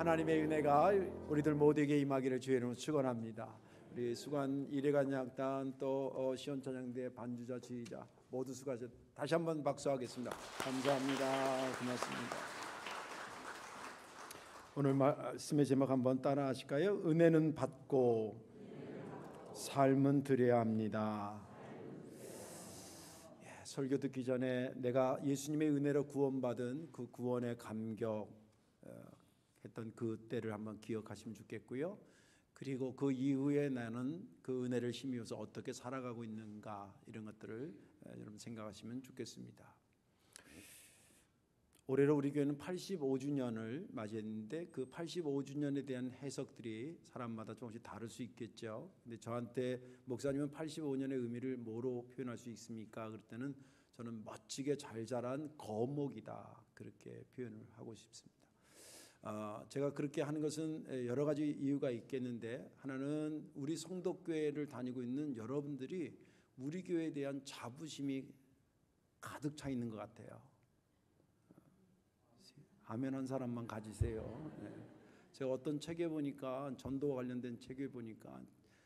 하나님의 은혜가 우리들 모두에게 임하기를 주의 이름으로 축원합니다. 우리 수관 이래간 양단 또 시온찬양대 반주자 지휘자 모두 수고하셨. 다시 한번 박수하겠습니다. 감사합니다. 고맙습니다. 오늘 말씀의 제목 한번 따라 하실까요? 은혜는 받고 삶은 드려야 합니다. 설교 듣기 전에 내가 예수님의 은혜로 구원받은 그 구원의 감격 했던 그 때를 한번 기억하시면 좋겠고요. 그리고 그 이후에 나는 그 은혜를 힘입어서 어떻게 살아가고 있는가, 이런 것들을 여러분 생각하시면 좋겠습니다. 올해로 우리 교회는 85주년을 맞이했는데 그 85주년에 대한 해석들이 사람마다 조금씩 다를 수 있겠죠. 근데 저한테 목사님은 85년의 의미를 뭐로 표현할 수 있습니까? 그럴 때는 저는 멋지게 잘 자란 거목이다, 그렇게 표현을 하고 싶습니다. 제가 그렇게 하는 것은 여러 가지 이유가 있겠는데, 하나는 우리 성도교회를 다니고 있는 여러분들이 우리 교회에 대한 자부심이 가득 차 있는 것 같아요. 아멘 한 사람만 가지세요. 제가 어떤 책에 보니까, 전도와 관련된 책에 보니까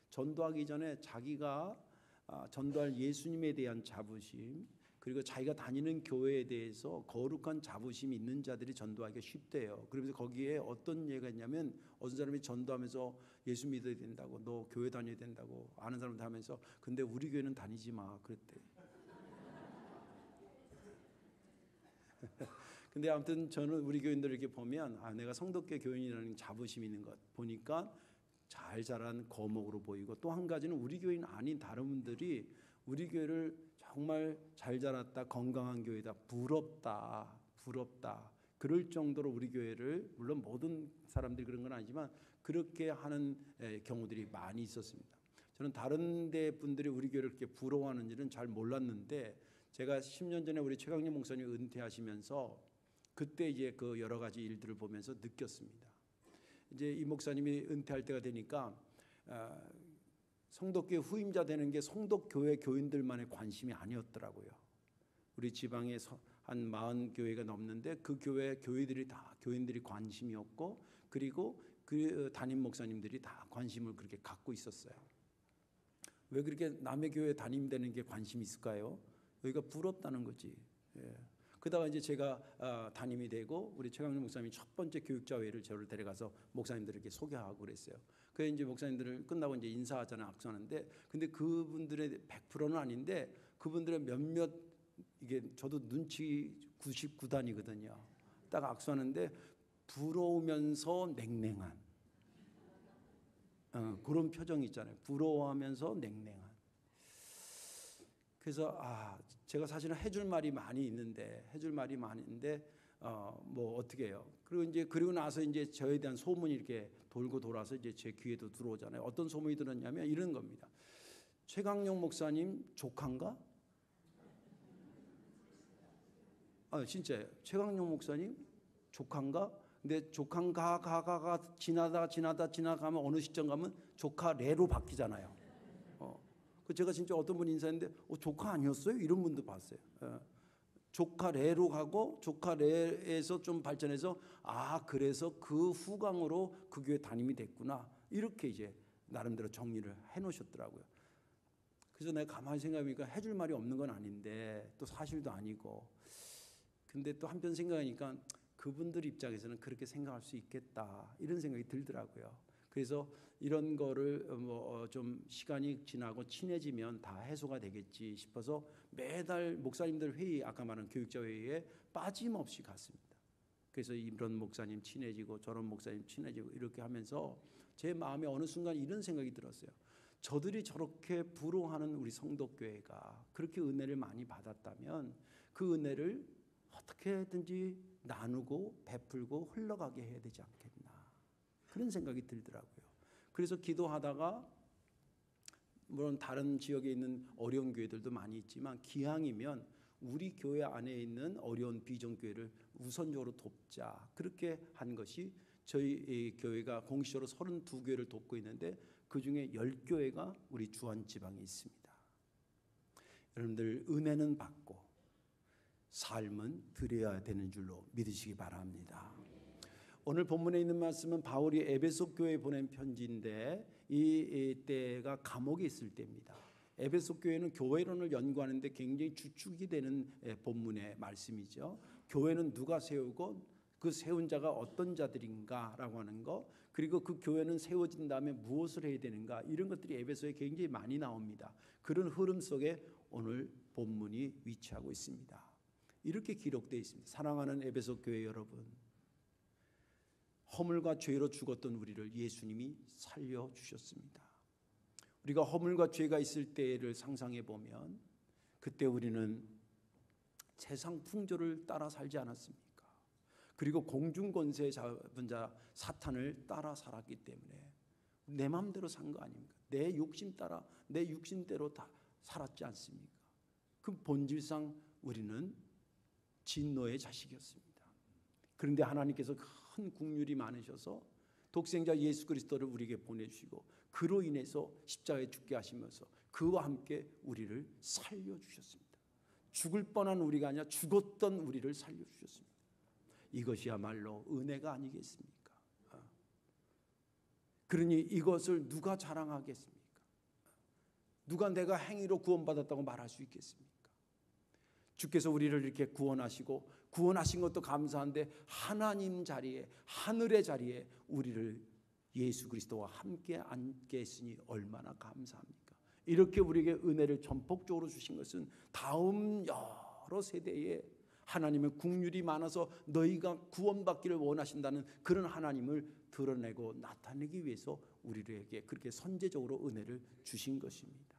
전도하기 전에 자기가 전도할 예수님에 대한 자부심, 그리고 자기가 다니는 교회에 대해서 거룩한 자부심이 있는 자들이 전도하기가 쉽대요. 그러면서 거기에 어떤 예가 있냐면, 어떤 사람이 전도하면서 예수 믿어야 된다고, 너 교회 다녀야 된다고 아는 사람들 하면서, 근데 우리 교회는 다니지 마 그랬대. 근데 아무튼 저는 우리 교인들을 이렇게 보면 내가 성도교 교인이라는 자부심이 있는 것 보니까 잘 자란 거목으로 보이고, 또 한 가지는 우리 교인 아닌 다른 분들이 우리 교회를 정말 잘 자랐다, 건강한 교회다, 부럽다 그럴 정도로 우리 교회를, 물론 모든 사람들이 그런 건 아니지만 그렇게 하는 경우들이 많이 있었습니다. 저는 다른 데 분들이 우리 교회를 그렇게 부러워하는지는 잘 몰랐는데, 제가 10년 전에 우리 최강림 목사님 은퇴하시면서 그때 이제 그 여러 가지 일들을 보면서 느꼈습니다. 이제 이 목사님이 은퇴할 때가 되니까 성도교회 후임자 되는 게 성도교회 교인들만의 관심이 아니었더라고요. 우리 지방에 한 40교회가 넘는데 그 교회 교인들이 관심이었고, 그리고 그 담임 목사님들이 다 관심을 그렇게 갖고 있었어요. 왜 그렇게 남의 교회 담임되는 게 관심이 있을까요? 여기가 부럽다는 거지. 그러다가 이제 제가 담임이 되고 우리 최강림 목사님이 첫 번째 교육자회를 저를 데려가서 목사님들에게 소개하고 그랬어요. 그래서 이제 목사님들을 끝나고 이제 인사하잖아요, 악수하는데. 근데 그분들의 100%는 아닌데 그분들의 몇몇, 이게 저도 눈치 99단이거든요. 딱 악수하는데 부러우면서 냉랭한 그런 표정이 있잖아요. 부러워하면서 냉랭한. 그래서 제가 사실은 해줄 말이 많이 있는데 뭐 어떻게 해요? 그리고 나서 이제 저에 대한 소문이 이렇게 돌고 돌아서 이제 제 귀에도 들어오잖아요. 어떤 소문이 들었냐면 이런 겁니다. 최강용 목사님 조카인가? 진짜예요. 최강용 목사님 조카인가? 근데 조카가 지나가면 어느 시점 가면 조카래로 바뀌잖아요. 제가 진짜 어떤 분이 인사했는데 조카 아니었어요? 이런 분도 봤어요. 조카래로 가고 조카래에서 좀 발전해서 그래서 그 후광으로 그 교회 담임이 됐구나, 이렇게 이제 나름대로 정리를 해놓으셨더라고요. 그래서 내가 가만히 생각해보니까 해줄 말이 없는 건 아닌데 또 사실도 아니고, 근데 또 한편 생각하니까 그분들 입장에서는 그렇게 생각할 수 있겠다, 이런 생각이 들더라고요. 그래서 이런 거를 좀 시간이 지나고 친해지면 다 해소가 되겠지 싶어서 매달 목사님들 회의, 아까 말한 교육자 회의에 빠짐없이 갔습니다. 그래서 이런 목사님 친해지고 저런 목사님 친해지고 이렇게 하면서 제 마음에 어느 순간 이런 생각이 들었어요. 저들이 저렇게 부러워하는 우리 성도교회가 그렇게 은혜를 많이 받았다면 그 은혜를 어떻게든지 나누고 베풀고 흘러가게 해야 되지 않겠나, 그런 생각이 들더라고요. 그래서 기도하다가, 물론 다른 지역에 있는 어려운 교회들도 많이 있지만 기왕이면 우리 교회 안에 있는 어려운 비전교회를 우선적으로 돕자, 그렇게 한 것이 저희 교회가 공식적으로 32교회를 돕고 있는데 그중에 10교회가 우리 주안지방에 있습니다. 여러분들 은혜는 받고 삶은 드려야 되는 줄로 믿으시기 바랍니다. 오늘 본문에 있는 말씀은 바울이 에베소 교회에 보낸 편지인데 이 때가 감옥에 있을 때입니다. 에베소 교회는 교회론을 연구하는데 굉장히 주축이 되는 본문의 말씀이죠. 교회는 누가 세우고 그 세운 자가 어떤 자들인가라고 하는 거, 그리고 그 교회는 세워진 다음에 무엇을 해야 되는가, 이런 것들이 에베소에 굉장히 많이 나옵니다. 그런 흐름 속에 오늘 본문이 위치하고 있습니다. 이렇게 기록되어 있습니다. 사랑하는 에베소 교회 여러분, 허물과 죄로 죽었던 우리를 예수님이 살려주셨습니다. 우리가 허물과 죄가 있을 때를 상상해 보면 그때 우리는 세상 풍조를 따라 살지 않았습니까? 그리고 공중권세 잡은 자 사탄을 따라 살았기 때문에 내 마음대로 산 거 아닙니까? 내 욕심 따라 내 육신대로 다 살았지 않습니까? 그 본질상 우리는 진노의 자식이었습니다. 그런데 하나님께서 큰 긍휼이 많으셔서 독생자 예수 그리스도를 우리에게 보내주시고 그로 인해서 십자가에 죽게 하시면서 그와 함께 우리를 살려주셨습니다. 죽을 뻔한 우리가 아니라 죽었던 우리를 살려주셨습니다. 이것이야말로 은혜가 아니겠습니까? 그러니 이것을 누가 자랑하겠습니까? 누가 내가 행위로 구원받았다고 말할 수 있겠습니까? 주께서 우리를 이렇게 구원하시고 구원하신 것도 감사한데 하나님 자리에, 하늘의 자리에 우리를 예수 그리스도와 함께 앉게 했으니 얼마나 감사합니까? 이렇게 우리에게 은혜를 전폭적으로 주신 것은 다음 여러 세대에 하나님의 긍휼이 많아서 너희가 구원받기를 원하신다는 그런 하나님을 드러내고 나타내기 위해서 우리에게 그렇게 선제적으로 은혜를 주신 것입니다.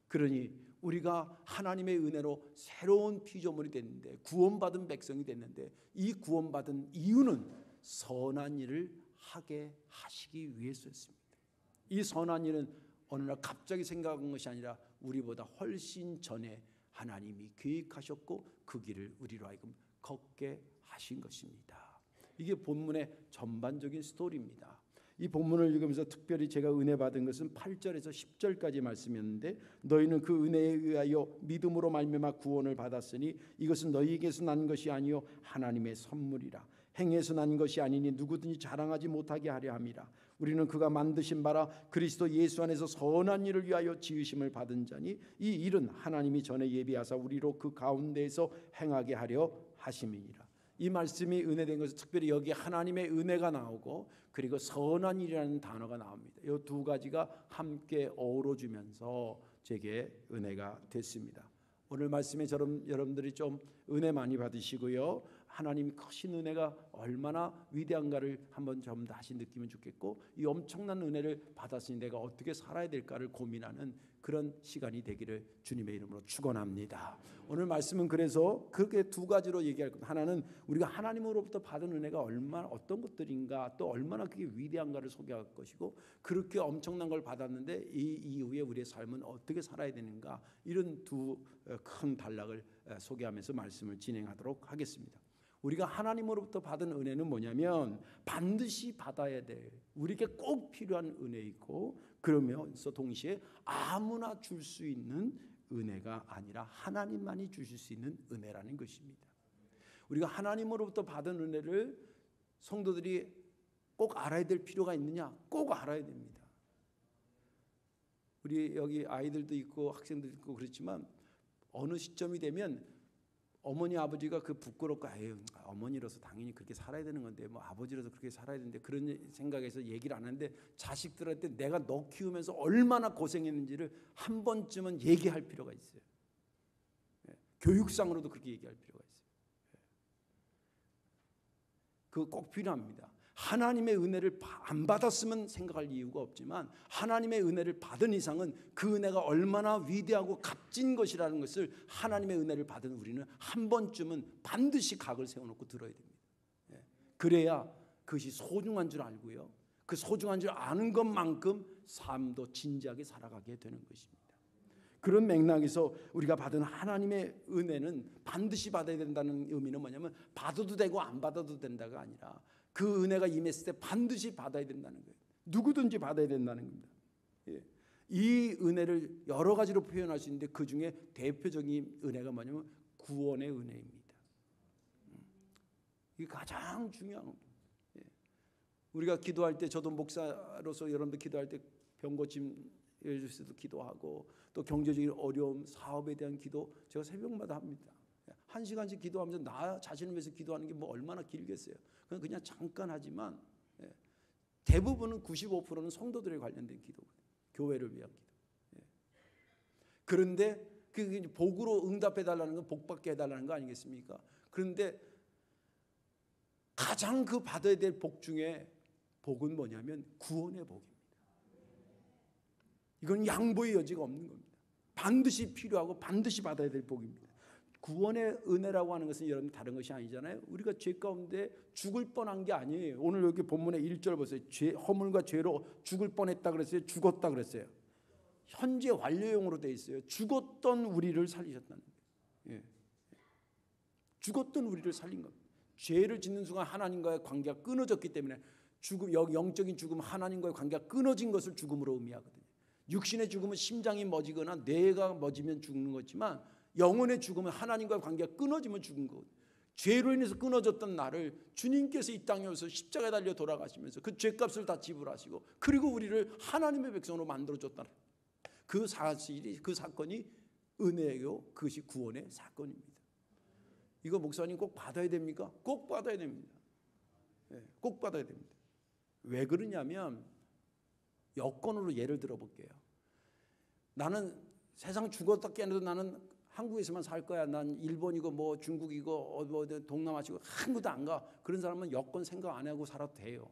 그러니 우리가 하나님의 은혜로 새로운 피조물이 됐는데, 구원받은 백성이 됐는데, 이 구원받은 이유는 선한 일을 하게 하시기 위해서였습니다. 이 선한 일은 어느 날 갑자기 생각한 것이 아니라 우리보다 훨씬 전에 하나님이 계획하셨고 그 길을 우리로 하여금 걷게 하신 것입니다. 이게 본문의 전반적인 스토리입니다. 이 본문을 읽으면서 특별히 제가 은혜 받은 것은 8절에서 10절까지 말씀이었는데, 너희는 그 은혜에 의하여 믿음으로 말미암아 구원을 받았으니 이것은 너희에게서 난 것이 아니요 하나님의 선물이라. 행위에서 난 것이 아니니 누구든지 자랑하지 못하게 하려 함이라. 우리는 그가 만드신 바라 그리스도 예수 안에서 선한 일을 위하여 지으심을 받은 자니 이 일은 하나님이 전에 예비하사 우리로 그 가운데에서 행하게 하려 하심이니라. 이 말씀이 은혜된 것은 특별히 여기 하나님의 은혜가 나오고 그리고 선한 일이라는 단어가 나옵니다. 이 두 가지가 함께 어우러지면서 제게 은혜가 됐습니다. 오늘 말씀에 여러분들이 좀 은혜 많이 받으시고요. 하나님이 크신 은혜가 얼마나 위대한가를 한번 좀 다시 느끼면 좋겠고, 이 엄청난 은혜를 받았으니 내가 어떻게 살아야 될까를 고민하는 그런 시간이 되기를 주님의 이름으로 축원합니다. 오늘 말씀은 그래서 그렇게 두 가지로 얘기할 겁니다. 하나는 우리가 하나님으로부터 받은 은혜가 얼마나 어떤 것들인가, 또 얼마나 그게 위대한가를 소개할 것이고, 그렇게 엄청난 걸 받았는데 이 이후에 우리의 삶은 어떻게 살아야 되는가, 이런 두 큰 단락을 소개하면서 말씀을 진행하도록 하겠습니다. 우리가 하나님으로부터 받은 은혜는 뭐냐면 반드시 받아야 될, 우리에게 꼭 필요한 은혜이고, 그러면서 동시에 아무나 줄 수 있는 은혜가 아니라 하나님만이 주실 수 있는 은혜라는 것입니다. 우리가 하나님으로부터 받은 은혜를 성도들이 꼭 알아야 될 필요가 있느냐? 꼭 알아야 됩니다. 우리 여기 아이들도 있고 학생들도 있고 그렇지만 어느 시점이 되면 어머니 아버지가 그 부끄럽고 어머니로서 당연히 그렇게 살아야 되는 건데 뭐 아버지로서 그렇게 살아야 되는데 그런 생각에서 얘기를 안 하는데, 자식들한테 내가 너 키우면서 얼마나 고생했는지를 한 번쯤은 얘기할 필요가 있어요. 교육상으로도 그렇게 얘기할 필요가 있어요. 그거 꼭 필요합니다. 하나님의 은혜를 안 받았으면 생각할 이유가 없지만 하나님의 은혜를 받은 이상은 그 은혜가 얼마나 위대하고 값진 것이라는 것을 하나님의 은혜를 받은 우리는 한 번쯤은 반드시 각을 세워놓고 들어야 됩니다. 그래야 그것이 소중한 줄 알고요, 그 소중한 줄 아는 것만큼 삶도 진지하게 살아가게 되는 것입니다. 그런 맥락에서 우리가 받은 하나님의 은혜는 반드시 받아야 된다는 의미는 뭐냐면 받아도 되고 안 받아도 된다가 아니라 그 은혜가 임했을 때 반드시 받아야 된다는 거예요. 누구든지 받아야 된다는 겁니다. 이 은혜를 여러 가지로 표현할 수 있는데 그 중에 대표적인 은혜가 뭐냐면 구원의 은혜입니다. 이게 가장 중요한 겁니다. 우리가 기도할 때 저도 목사로서 여러분들 기도할 때 병 고침 예수도 기도하고 또 경제적인 어려움, 사업에 대한 기도 제가 새벽마다 합니다. 1시간씩 기도하면서 나 자신을 위해서 기도하는 게 뭐 얼마나 길겠어요. 그냥 잠깐 하지만 대부분은 95%는 성도들에 관련된 기도거든요. 교회를 위한 기도. 그런데 그 복으로 응답해달라는 건 복받게 해달라는 거 아니겠습니까? 그런데 가장 그 받아야 될 복 중에 복은 뭐냐면 구원의 복입니다. 이건 양보의 여지가 없는 겁니다. 반드시 필요하고 반드시 받아야 될 복입니다. 구원의 은혜라고 하는 것은 여러분 다른 것이 아니잖아요. 우리가 죄 가운데 죽을 뻔한 게 아니에요. 오늘 여기 본문의 1절 보세요. 허물과 죄로 죽을 뻔했다 그랬어요. 죽었다 그랬어요. 현재 완료형으로 되어 있어요. 죽었던 우리를 살리셨다는 거예요. 예. 죽었던 우리를 살린 겁니다. 죄를 짓는 순간 하나님과의 관계가 끊어졌기 때문에 죽음, 영적인 죽음, 하나님과의 관계가 끊어진 것을 죽음으로 의미하거든요. 육신의 죽음은 심장이 멎이거나 뇌가 멎으면 죽는 거지만 영혼의 죽음은 하나님과의 관계가 끊어지면 죽은 거거든요. 죄로 인해서 끊어졌던 나를 주님께서 이 땅에 오셔서 십자가에 달려 돌아가시면서 그 죄값을 다 지불하시고 그리고 우리를 하나님의 백성으로 만들어줬다는 그 사실이, 그 사건이 은혜요, 그것이 구원의 사건입니다. 이거 목사님 꼭 받아야 됩니까? 꼭 받아야 됩니다. 꼭 받아야 됩니다. 왜 그러냐면 여건으로 예를 들어볼게요. 나는 세상 죽었다 깨어나도 나는 한국에서만 살 거야. 난 일본이고 뭐 중국이고 뭐 동남아시고 한 곳도 안 가. 그런 사람은 여건 생각 안 하고 살아도 돼요.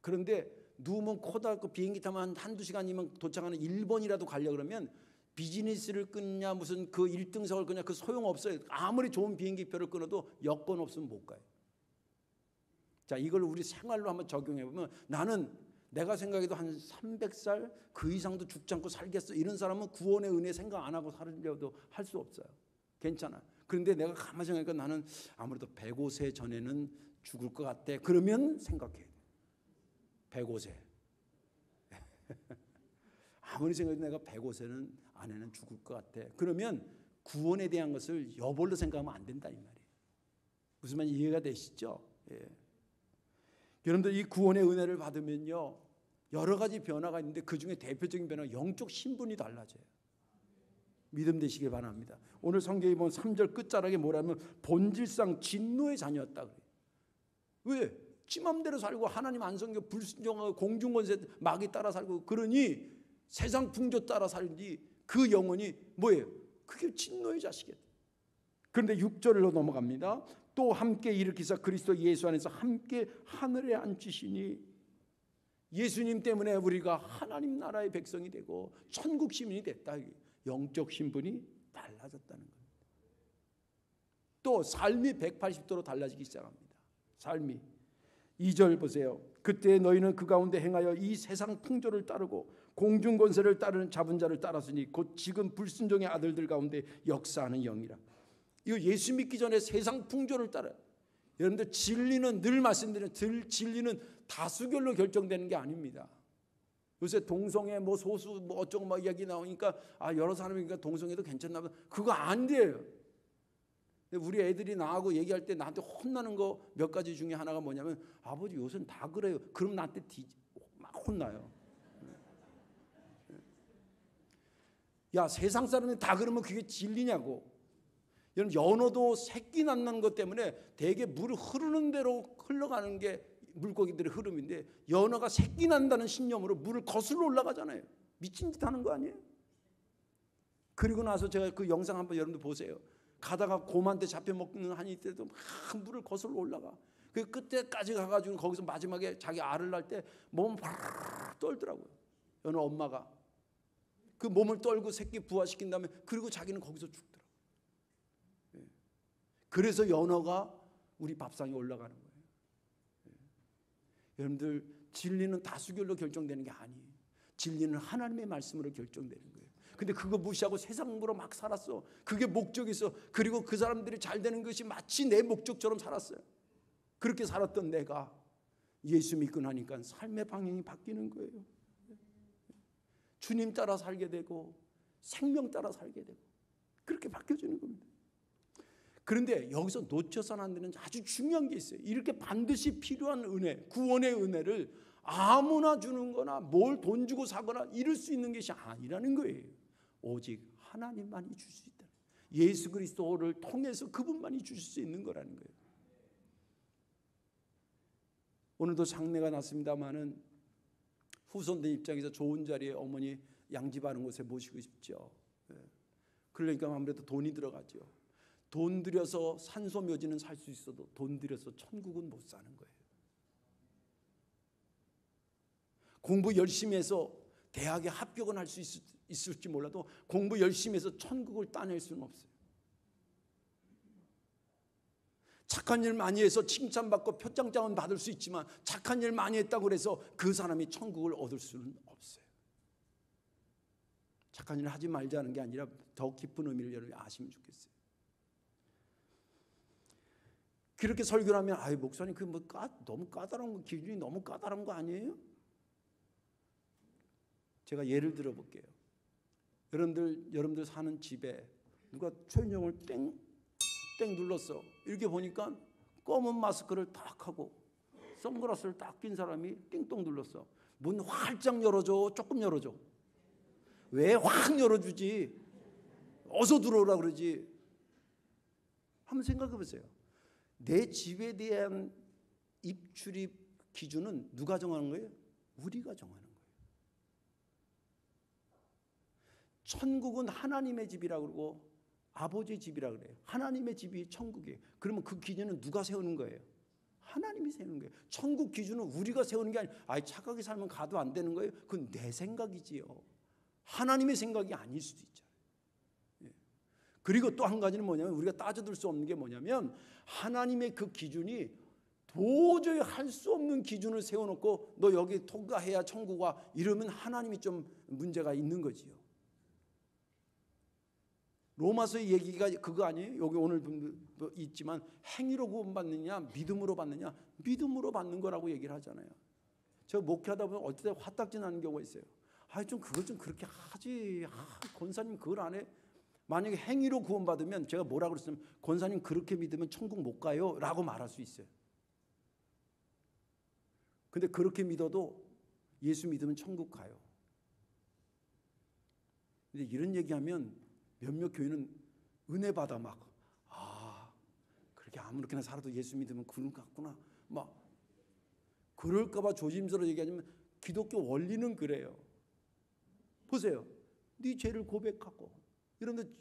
그런데 누우면 코 닳고 비행기 타면 한두 시간이면 도착하는 일본이라도 가려고 그러면 비즈니스를 끊냐 무슨 그 1등석을 끊냐 그 소용없어요. 아무리 좋은 비행기표를 끊어도 여건 없으면 못 가요. 자, 이걸 우리 생활로 한번 적용해 보면 나는 내가 생각해도 한 300살 그 이상도 죽지 않고 살겠어. 이런 사람은 구원의 은혜 생각 안 하고 살려도 할 수 없어요. 괜찮아. 그런데 내가 가만히 생각하니까 나는 아무래도 105세 전에는 죽을 것 같아. 그러면 생각해. 105세. 아무리 생각해도 내가 105세는 안에는 죽을 것 같아. 그러면 구원에 대한 것을 여벌로 생각하면 안 된다 이 말이에요. 무슨 말인지 이해가 되시죠? 예. 여러분들 이 구원의 은혜를 받으면요 여러 가지 변화가 있는데 그중에 대표적인 변화가 영적 신분이 달라져요. 믿음 되시길 바랍니다. 오늘 성경에 보면 3절 끝자락에 뭐라면 본질상 진노의 자녀였다 그래요. 왜? 지 맘대로 살고 하나님 안 섬겨 불순종하고 공중권세 마귀 따라 살고 그러니 세상 풍조 따라 살지 그 영혼이 뭐예요? 그게 진노의 자식이에요. 그런데 6절로 넘어갑니다. 또 함께 일으키사 그리스도 예수 안에서 함께 하늘에 앉히시니 예수님 때문에 우리가 하나님 나라의 백성이 되고 천국 시민이 됐다. 영적 신분이 달라졌다는 겁니다. 또 삶이 180도로 달라지기 시작합니다. 삶이 2절 보세요. 그때 너희는 그 가운데 행하여 이 세상 풍조를 따르고 공중 권세를 따르는 잡은 자를 따랐으니 곧 지금 불순종의 아들들 가운데 역사하는 영이라. 이거 예수 믿기 전에 세상 풍조를 따라. 여러분들 진리는 늘 말씀드리는 진리는 다수결로 결정되는 게 아닙니다. 요새 동성애 뭐 소수 뭐 어쩌고 막 이야기 나오니까 아 여러 사람이니까 동성애도 괜찮나 봐. 그거 안 돼요. 우리 애들이 나하고 얘기할 때 나한테 혼나는 거 몇 가지 중에 하나가 뭐냐면 아버지 요새는 다 그래요. 그럼 나한테 막 혼나요. 야 세상 사람이 다 그러면 그게 진리냐고. 여러분 연어도 새끼 낳는 것 때문에 대개 물을 흐르는 대로 흘러가는 게 물고기들의 흐름인데 연어가 새끼 난다는 신념으로 물을 거슬러 올라가잖아요. 미친 짓 하는 거 아니에요? 그리고 나서 제가 그 영상 한번 여러분들 보세요. 가다가 곰한테 잡혀먹는 한이 때도 막 물을 거슬러 올라가. 그 끝에까지 가가지고 거기서 마지막에 자기 알을 낳을 때 몸을 팍 떨더라고요. 연어 엄마가. 그 몸을 떨고 새끼 부화시킨 다음에 그리고 자기는 거기서 죽더라고요. 그래서 연어가 우리 밥상에 올라가는 거예요. 여러분들 진리는 다수결로 결정되는 게 아니에요. 진리는 하나님의 말씀으로 결정되는 거예요. 근데 그거 무시하고 세상으로 막 살았어. 그게 목적이 있어. 그리고 그 사람들이 잘 되는 것이 마치 내 목적처럼 살았어요. 그렇게 살았던 내가 예수 믿고 나니까 삶의 방향이 바뀌는 거예요. 주님 따라 살게 되고 생명 따라 살게 되고 그렇게 바뀌어지는 겁니다. 그런데 여기서 놓쳐서는 안 되는 아주 중요한 게 있어요. 이렇게 반드시 필요한 은혜, 구원의 은혜를 아무나 주는 거나 뭘 돈 주고 사거나 이럴 수 있는 것이 아니라는 거예요. 오직 하나님만이 줄 수 있다. 예수 그리스도를 통해서 그분만이 주실 수 있는 거라는 거예요. 오늘도 장례가 났습니다마는 후손들 입장에서 좋은 자리에 어머니 양집하는 곳에 모시고 싶죠. 그러니까 아무래도 돈이 들어가죠. 돈 들여서 산소묘지는 살 수 있어도 돈 들여서 천국은 못 사는 거예요. 공부 열심히 해서 대학에 합격은 할 수 있을지 몰라도 공부 열심히 해서 천국을 따낼 수는 없어요. 착한 일 많이 해서 칭찬받고 표창장은 받을 수 있지만 착한 일 많이 했다고 해서 그 사람이 천국을 얻을 수는 없어요. 착한 일을 하지 말자는 게 아니라 더 깊은 의미를 여러분이 아시면 좋겠어요. 그렇게 설교를 하면 아이 목사님 그 뭐 너무 까다로운 거, 기준이 너무 까다로운 거 아니에요? 제가 예를 들어 볼게요. 여러분들 사는 집에 누가 초인종을 땡 눌렀어. 이렇게 보니까 검은 마스크를 딱 하고 선글라스를 딱 낀 사람이 띵동 눌렀어. 문 활짝 열어줘, 조금 열어줘. 왜 확 열어주지? 어서 들어오라 그러지. 한번 생각해 보세요. 내 집에 대한 입출입 기준은 누가 정하는 거예요? 우리가 정하는 거예요. 천국은 하나님의 집이라고 그러고 아버지의 집이라고 그래요. 하나님의 집이 천국이에요. 그러면 그 기준은 누가 세우는 거예요? 하나님이 세우는 거예요. 천국 기준은 우리가 세우는 게 아니라 착하게 살면 가도 안 되는 거예요. 그건 내 생각이지요. 하나님의 생각이 아닐 수도 있잖아요. 그리고 또 한 가지는 뭐냐면 우리가 따져들 수 없는 게 뭐냐면 하나님의 그 기준이 도저히 할 수 없는 기준을 세워놓고 너 여기 통과해야 천국 와 이러면 하나님이 좀 문제가 있는 거지요. 로마서의 얘기가 그거 아니에요? 여기 오늘 있지만 행위로 구원받느냐 믿음으로 받느냐 믿음으로 받는 거라고 얘기를 하잖아요. 제가 목회하다 보면 어떨 때 화딱지 나는 경우가 있어요. 좀 그걸 좀 그렇게 하지. 권사님 그걸 안 해. 만약에 행위로 구원받으면 제가 뭐라고 그랬으면 권사님 그렇게 믿으면 천국 못 가요 라고 말할 수 있어요. 근데 그렇게 믿어도 예수 믿으면 천국 가요. 근데 이런 얘기하면 몇몇 교회는 은혜 받아 그렇게 아무렇게나 살아도 예수 믿으면 그런 것 같구나 막 그럴까 봐 조심스러워 얘기하지만 기독교 원리는 그래요. 보세요. 네 죄를 고백하고 여러분들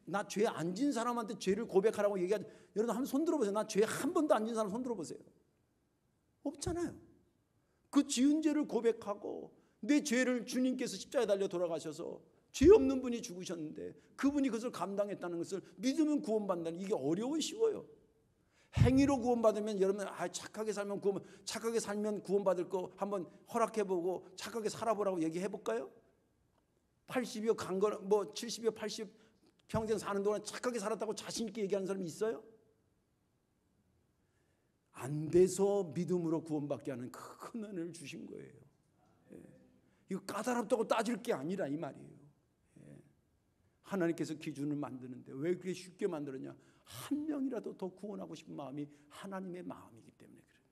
나 죄 안 진 사람한테 죄를 고백하라고 얘기하지. 여러분 한번 손 들어보세요. 나 죄 한 번도 안 진 사람 손 들어보세요. 없잖아요. 그 지은 죄를 고백하고 내 죄를 주님께서 십자가에 달려 돌아가셔서 죄 없는 분이 죽으셨는데 그분이 그것을 감당했다는 것을 믿으면 구원받는다는 이게 어려워 쉬워요. 행위로 구원받으면 여러분 착하게 살면 구원받을 거 한번 허락해보고 착하게 살아보라고 얘기해볼까요? 80이요 강건 70이요 80 평생 사는 동안 착하게 살았다고 자신 있게 얘기하는 사람이 있어요? 안 돼서 믿음으로 구원받게 하는 큰 은혜를 주신 거예요. 이거 까다롭다고 따질 게 아니라 이 말이에요. 하나님께서 기준을 만드는데 왜 그렇게 쉽게 만들었냐? 한 명이라도 더 구원하고 싶은 마음이 하나님의 마음이기 때문에 그래요.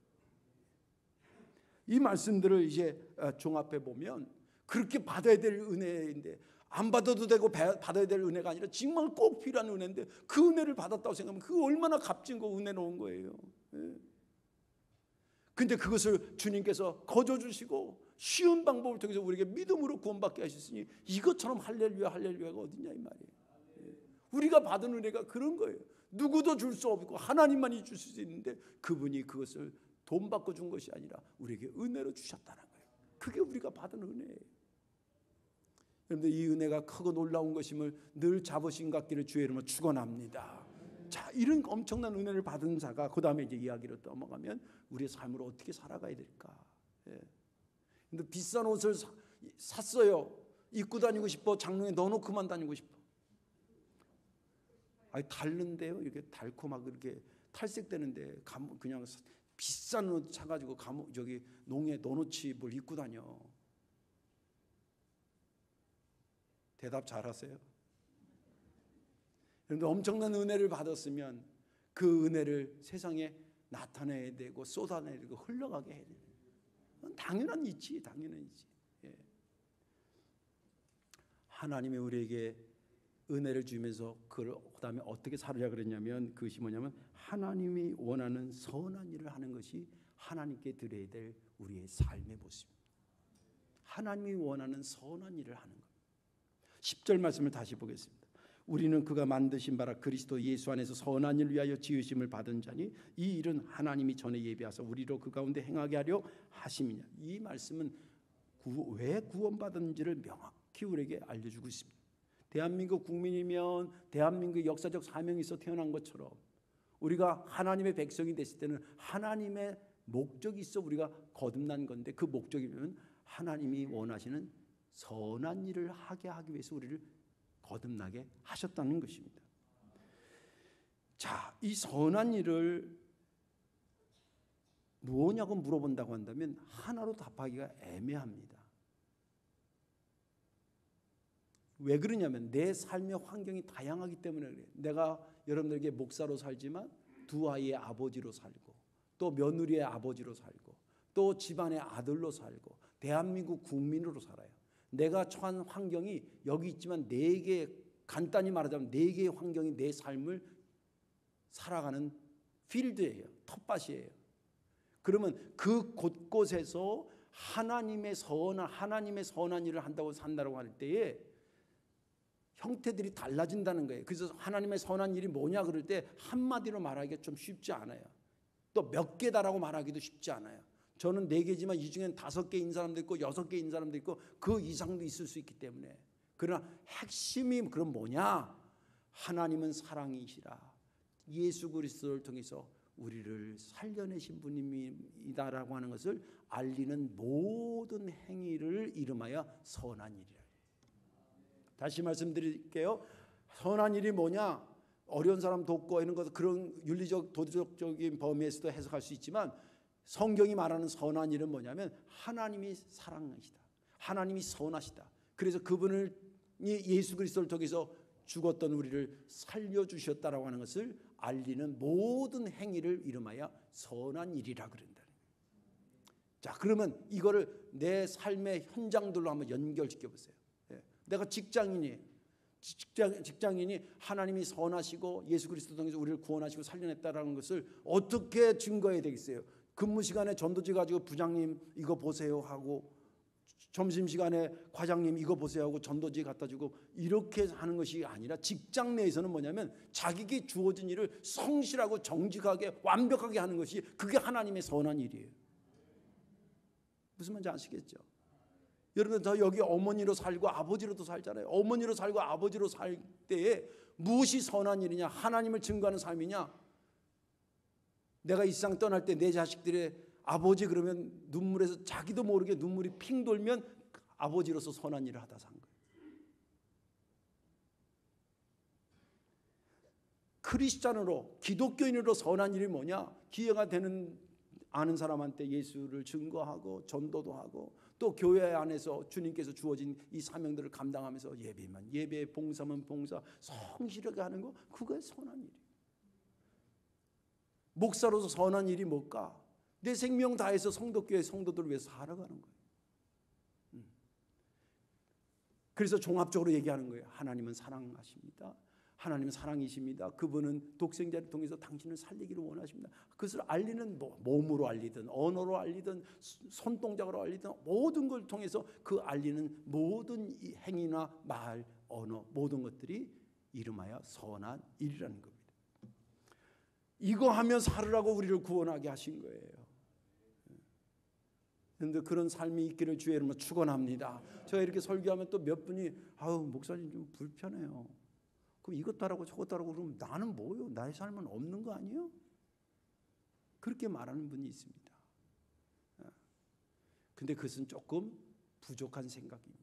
이 말씀들을 이제 종합해 보면 그렇게 받아야 될 은혜인데 안 받아도 되고 받아야 될 은혜가 아니라 정말 꼭 필요한 은혜인데 그 은혜를 받았다고 생각하면 그 얼마나 값진 거 은혜로운 거예요. 근데 그것을 주님께서 거저 주시고 쉬운 방법을 통해서 우리에게 믿음으로 구원받게 하셨으니 이것처럼 할렐루야 할렐루야가 어디냐 이 말이에요. 우리가 받은 은혜가 그런 거예요. 누구도 줄 수 없고 하나님만이 주실 수 있는데 그분이 그것을 돈 받고 준 것이 아니라 우리에게 은혜로 주셨다는 거예요. 그게 우리가 받은 은혜예요. 그런데 이 은혜가 크고 놀라운 것임을 늘 자부심 갖기를 주의 이름으로 축원합니다. 자, 이런 엄청난 은혜를 받은 자가 그 다음에 이제 이야기로 넘어가면 우리의 삶을 어떻게 살아가야 될까? 근데 비싼 옷을 샀어요. 입고 다니고 싶어. 장롱에 넣어놓고만 다니고 싶어. 닳는데요. 이렇게 달콤하고 이렇게 탈색되는데 그냥 비싼 옷 사가지고 저기 농에 넣어놓지 뭘 입고 다녀. 대답 잘하세요. 그런데 엄청난 은혜를 받았으면 그 은혜를 세상에 나타내야 되고 쏟아내야 되고 흘러가게 해야 돼요. 당연한 이치, 당연한 이치. 예. 하나님이 우리에게 은혜를 주면서 그걸 그다음에 어떻게 살으라 그랬냐면, 그것이 뭐냐면 하나님이 원하는 선한 일을 하는 것이 하나님께 드려야 될 우리의 삶의 모습입니다. 하나님이 원하는 선한 일을 하는 것. 10절 말씀을 다시 보겠습니다. 우리는 그가 만드신 바라 그리스도 예수 안에서 선한 일을 위하여 지으심을 받은 자니 이 일은 하나님이 전에 예비하사 우리로 그 가운데 행하게 하려 하심이냐. 이 말씀은 왜 구원받은지를 명확히 우리에게 알려주고 있습니다. 대한민국 국민이면 대한민국의 역사적 사명이 있어 태어난 것처럼 우리가 하나님의 백성이 됐을 때는 하나님의 목적이 있어 우리가 거듭난 건데, 그 목적이면 하나님이 원하시는 선한 일을 하게 하기 위해서 우리를 거듭나게 하셨다는 것입니다. 자, 이 선한 일을 뭐냐고 물어본다고 한다면 하나로 답하기가 애매합니다. 왜 그러냐면 내 삶의 환경이 다양하기 때문에 그래요. 내가 여러분들에게 목사로 살지만 두 아이의 아버지로 살고, 또 며느리의 아버지로 살고, 또 집안의 아들로 살고, 대한민국 국민으로 살아요. 내가 처한 환경이 여기 있지만 네 개, 간단히 말하자면 네 개의 환경이 내 삶을 살아가는 필드예요. 텃밭이에요. 그러면 그 곳곳에서 하나님의 선한 일을 한다고 산다고 할 때에 형태들이 달라진다는 거예요. 그래서 하나님의 선한 일이 뭐냐 그럴 때 한마디로 말하기가 좀 쉽지 않아요. 또 몇 개다라고 말하기도 쉽지 않아요. 저는 4개지만 이 중에는 5개인 사람도 있고 6개인 사람도 있고 그 이상도 있을 수 있기 때문에. 그러나 핵심이 그럼 뭐냐? 하나님은 사랑이시라. 예수 그리스도를 통해서 우리를 살려내신 분이다라고 하는 것을 알리는 모든 행위를 이름하여 선한 일이라. 다시 말씀드릴게요. 선한 일이 뭐냐? 어려운 사람 돕고 이런 것, 그런 윤리적 도덕적인 범위에서도 해석할 수 있지만 성경이 말하는 선한 일은 뭐냐면 하나님이 사랑하시다. 하나님이 선하시다. 그래서 그분을 예수 그리스도를 통해서 죽었던 우리를 살려주셨다라고 하는 것을 알리는 모든 행위를 이름하여 선한 일이라 그런다. 자, 그러면 이거를 내 삶의 현장들로 한번 연결시켜 보세요. 내가 직장인이 하나님이 선하시고 예수 그리스도 통해서 우리를 구원하시고 살려냈다라는 것을 어떻게 증거해야 되겠어요? 근무 시간에 전도지 가지고 부장님 이거 보세요 하고, 점심시간에 과장님 이거 보세요 하고 전도지 갖다 주고 이렇게 하는 것이 아니라 직장 내에서는 뭐냐면 자기에게 주어진 일을 성실하고 정직하게 완벽하게 하는 것이, 그게 하나님의 선한 일이에요. 무슨 말인지 아시겠죠? 여러분, 저 여기 어머니로 살고 아버지로도 살잖아요. 어머니로 살고 아버지로 살 때에 무엇이 선한 일이냐? 하나님을 증거하는 삶이냐? 내가 이 세상 떠날 때 내 자식들의 아버지 그러면 눈물에서 자기도 모르게 눈물이 핑 돌면 아버지로서 선한 일을 하다 산 거예요. 크리스찬으로, 기독교인으로 선한 일이 뭐냐? 기회가 되는 아는 사람한테 예수를 증거하고 전도도 하고, 또 교회 안에서 주님께서 주어진 이 사명들을 감당하면서 예배만 예배, 봉사면 봉사, 성실하게 하는 거, 그거에 선한 일이에요. 목사로서 선한 일이 뭘까? 내 생명 다해서 성도교회 성도들을 위해서 살아가는 거예요. 그래서 종합적으로 얘기하는 거예요. 하나님은 사랑하십니다. 하나님은 사랑이십니다. 그분은 독생자를 통해서 당신을 살리기를 원하십니다. 그것을 알리는 몸으로 알리든 언어로 알리든 손동작으로 알리든 모든 걸 통해서 그 알리는 모든 행위나 말, 언어, 모든 것들이 이름하여 선한 일이라는 겁니다. 이거 하며 살으라고 우리를 구원하게 하신 거예요. 그런데 그런 삶이 있기를 주의 이름으로 축원합니다. 제가 이렇게 설교하면 또 몇 분이 아우 목사님 좀 불편해요. 그럼 이것도 하라고 저것도 하라고 그러면 나는 뭐요? 나의 삶은 없는 거 아니에요? 그렇게 말하는 분이 있습니다. 근데 그것은 조금 부족한 생각입니다.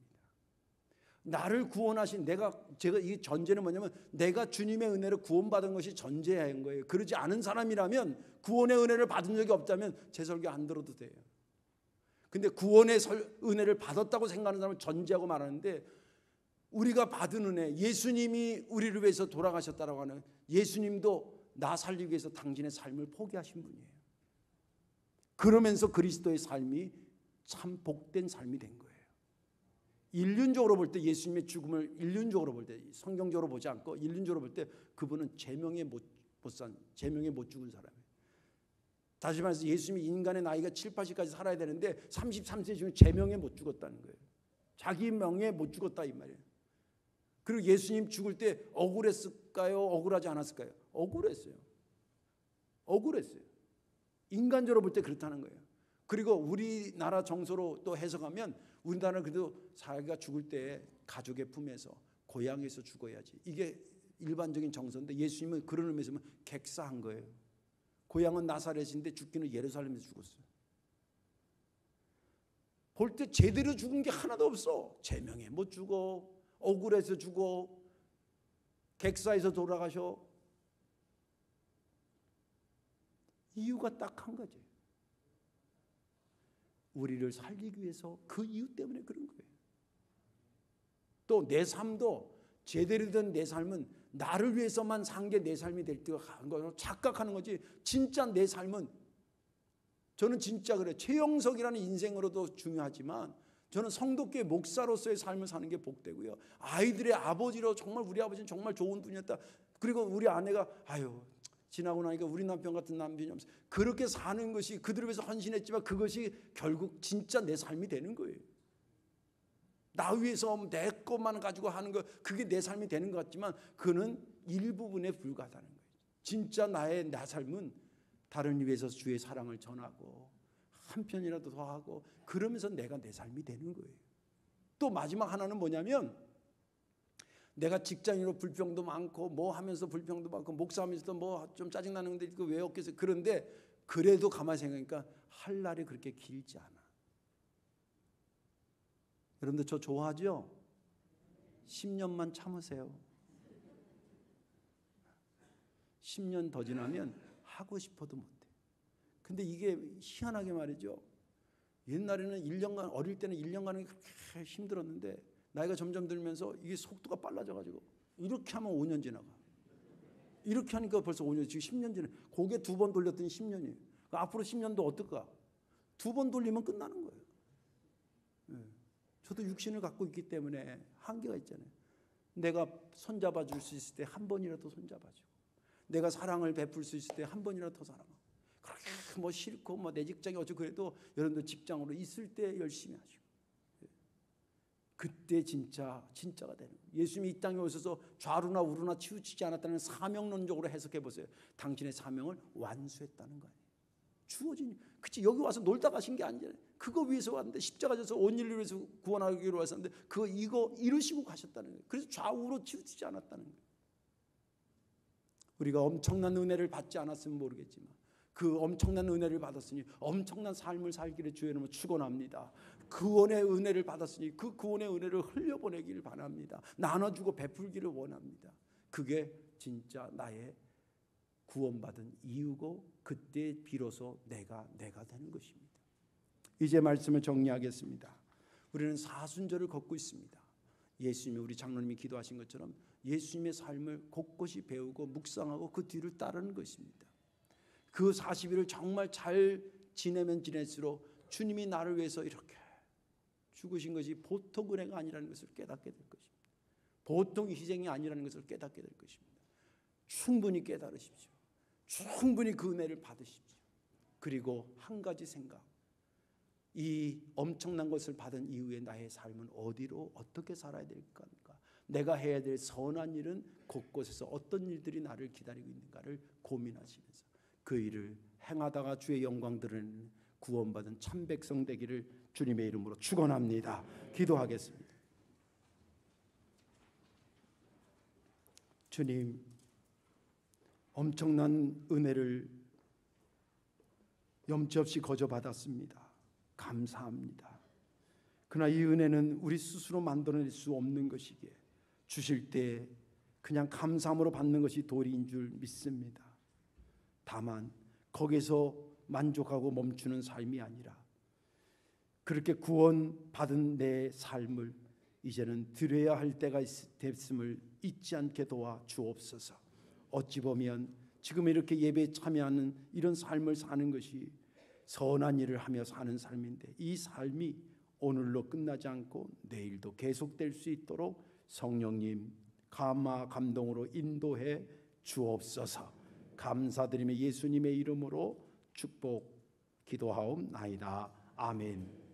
나를 구원하신 제가 이 전제는 뭐냐면 내가 주님의 은혜로 구원받은 것이 전제한 거예요. 그러지 않은 사람이라면, 구원의 은혜를 받은 적이 없다면 제 설교 안 들어도 돼요. 근데 구원의 은혜를 받았다고 생각하는 사람을 전제하고 말하는데, 우리가 받은 은혜, 예수님이 우리를 위해서 돌아가셨다라고 하는 예수님도 나 살리기 위해서 당신의 삶을 포기하신 분이에요. 그러면서 그리스도의 삶이 참 복된 삶이 된 거예요. 인륜적으로 볼 때 예수님의 죽음을 인륜적으로 볼 때, 성경적으로 보지 않고 인륜적으로 볼 때 그분은 제명에 못 죽은 사람이에요. 다시 말해서 예수님이 인간의 나이가 7, 80까지 살아야 되는데 33세 지금 제명에 못 죽었다는 거예요. 자기 명에 못 죽었다 이 말이에요. 그리고 예수님 죽을 때 억울했을까요? 억울하지 않았을까요? 억울했어요. 인간적으로 볼 때 그렇다는 거예요. 그리고 우리나라 정서로 또 해석하면 우리나라는 그래도 자기가 죽을 때 가족의 품에서 고향에서 죽어야지. 이게 일반적인 정서인데 예수님은 그런 의미에서 객사한 거예요. 고향은 나사렛인데 죽기는 예루살렘에서 죽었어요. 볼 때 제대로 죽은 게 하나도 없어. 제명에 못 죽어, 억울해서 죽어, 객사에서 돌아가셔. 이유가 딱 한 가지. 우리를 살리기 위해서 그 이유 때문에 그런 거예요. 또 내 삶도 제대로 된 내 삶은 나를 위해서만 산 게 내 삶이 될 때가 간 거로 착각하는 거지. 진짜 내 삶은 저는 진짜 그래요. 최영석이라는 인생으로도 중요하지만 저는 성도교회 목사로서의 삶을 사는 게 복되고요. 아이들의 아버지로 정말 우리 아버지는 정말 좋은 분이었다. 그리고 우리 아내가 지나고 나니까 우리 남편 같은 남편이 없어. 그렇게 사는 것이 그들을 위해서 헌신했지만 그것이 결국 진짜 내 삶이 되는 거예요. 나 위해서 내 것만 가지고 하는 거 그게 내 삶이 되는 것 같지만 그는 일부분에 불과하다는 거예요. 진짜 나 삶은 다른 위해서 주의 사랑을 전하고 한 편이라도 더 하고 그러면서 내가 내 삶이 되는 거예요. 또 마지막 하나는 뭐냐면 내가 직장인으로 불평도 많고 뭐 하면서 불평도 많고 목사하면서도 뭐 좀 짜증나는 건데 이거 왜 없겠어요. 그런데 그래도 가만히 생각하니까 할 날이 그렇게 길지 않아. 여러분들 저 좋아하죠? 10년만 참으세요. 10년 더 지나면 하고 싶어도 못해. 근데 이게 희한하게 말이죠. 옛날에는 1년간 어릴 때는 1년간은 그렇게 힘들었는데 나이가 점점 들면서 이게 속도가 빨라져가지고 이렇게 하면 5년 지나가. 이렇게 하니까 벌써 5년, 지금 10년 지나. 고개 2번 돌렸더니 10년이에요. 앞으로 10년도 어떨까? 2번 돌리면 끝나는 거예요. 저도 육신을 갖고 있기 때문에 한계가 있잖아요. 내가 손잡아 줄 수 있을 때 한 번이라도 손잡아주고 내가 사랑을 베풀 수 있을 때 한 번이라도 더 사랑하고 그렇게 뭐 싫고 뭐 내 직장이 어쩌고 그래도 여러분들 직장으로 있을 때 열심히 하시고 그때 진짜가 되는 거예요. 예수님이 이 땅에 오셔서 좌루나 우루나 치우치지 않았다는 사명론적으로 해석해 보세요. 당신의 사명을 완수했다는 거 아니에요. 주어진 그치 여기 와서 놀다 가신 게 아니잖아요. 그거 위해서 왔는데 십자가 져서 온 인류를 위해서 구원하기로 왔었는데 이거 이루시고 가셨다는 거예요. 그래서 좌우로 치우치지 않았다는 거예요. 우리가 엄청난 은혜를 받지 않았으면 모르겠지만 그 엄청난 은혜를 받았으니 엄청난 삶을 살기를 주의 이름으로 축원합니다. 구원의 은혜를 받았으니 그 구원의 은혜를 흘려보내기를 바랍니다. 나눠주고 베풀기를 원합니다. 그게 진짜 나의 구원받은 이유고 그때 비로소 내가 되는 것입니다. 이제 말씀을 정리하겠습니다. 우리는 사순절을 걷고 있습니다. 예수님이 우리 장로님이 기도하신 것처럼 예수님의 삶을 곳곳이 배우고 묵상하고 그 뒤를 따르는 것입니다. 그 40일을 정말 잘 지내면 지낼수록 주님이 나를 위해서 이렇게 죽으신 것이 보통 은혜가 아니라는 것을 깨닫게 될 것입니다. 보통 희생이 아니라는 것을 깨닫게 될 것입니다. 충분히 깨달으십시오. 충분히 그 은혜를 받으십시오. 그리고 한 가지 생각, 이 엄청난 것을 받은 이후에 나의 삶은 어디로 어떻게 살아야 될까? 내가 해야 될 선한 일은 곳곳에서 어떤 일들이 나를 기다리고 있는가를 고민하시면서 그 일을 행하다가 주의 영광 드러내는 구원받은 참 백성 되기를 주님의 이름으로 축원합니다. 기도하겠습니다. 주님, 엄청난 은혜를 염치 없이 거저받았습니다. 감사합니다. 그러나 이 은혜는 우리 스스로 만들어낼 수 없는 것이기에 주실 때 그냥 감사함으로 받는 것이 도리인 줄 믿습니다. 다만 거기서 만족하고 멈추는 삶이 아니라 그렇게 구원받은 내 삶을 이제는 드려야 할 때가 됐음을 잊지 않게 도와 주옵소서. 어찌 보면 지금 이렇게 예배에 참여하는 이런 삶을 사는 것이 선한 일을 하며 사는 삶인데, 이 삶이 오늘로 끝나지 않고 내일도 계속될 수 있도록 성령님 감동으로 인도해 주옵소서. 감사드리며 예수님의 이름으로 축복 기도하옵나이다. 아멘.